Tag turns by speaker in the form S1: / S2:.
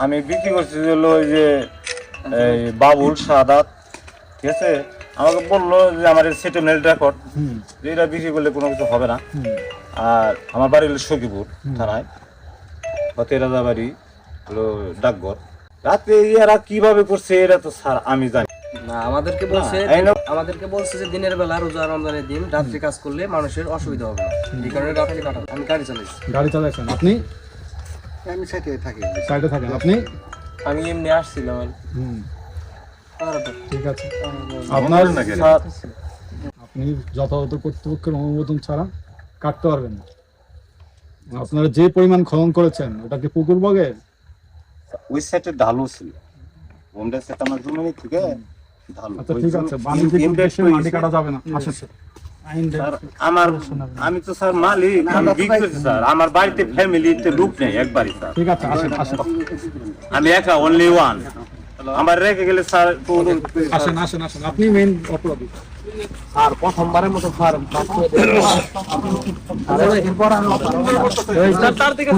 S1: আমি বিক্রি করছি হলো ওই যে এই বাবুল সাদাত, ঠিক আছে। আমাকে বললো যে আমার সেটেলমেন্ট রেকর্ড, যে এটা বিক্রি করলে কোনো কিছু হবে না। আর আমার বাড়ি হলো সখীপুর থানায়, ফতেরাজা বাড়ি হলো ডাকঘর। রাতে এরা কিভাবে করছে এটা তো স্যার আমি জানি
S2: না। আমাদেরকে বলছে যে দিনের বেলা রোজা রমজানের দিন রাত্রে কাজ করলে মানুষের অসুবিধা হবে না, এই কারণে রাত্রে কাটা। আমি গাড়ি চালাইছেন আপনি?
S3: আমি সাইডে থাকি।
S2: আপনি? আমি এমনি আসছিলাম।
S4: ঠিক আছে, আপনার আপনি যথাযথ কর্তৃপক্ষের অনুমোদন ছাড়া কাটতে পারবেন না। আপনারা যে পরিমাণ খনন করেছেন ওটা কি পুকুর বগে?
S1: ওই সাইডে ঢালু ছিল, ওমটা সেটা আমার জন্য থেকে ঢালু।
S4: আচ্ছা ঠিক আছে, বাণিজ্যিক উদ্দেশ্যে মাটি কাটা যাবে না। আসেন স্যার।
S1: আমার আমি তো স্যার মালিক, আমি বিক্রি করছি স্যার। আমার বাড়িতে ফ্যামিলিতে লোক নেই একবারই স্যার।
S4: ঠিক আছে, আসেন আসেন
S1: আমি একা, অনলি ওয়ান। আমার রেখে গেলে স্যার
S4: আসেন আসেন আসেন, আপনি মেইন অপরাধী।
S2: আর প্রথমবারের মতো ফার্ম তার দিকে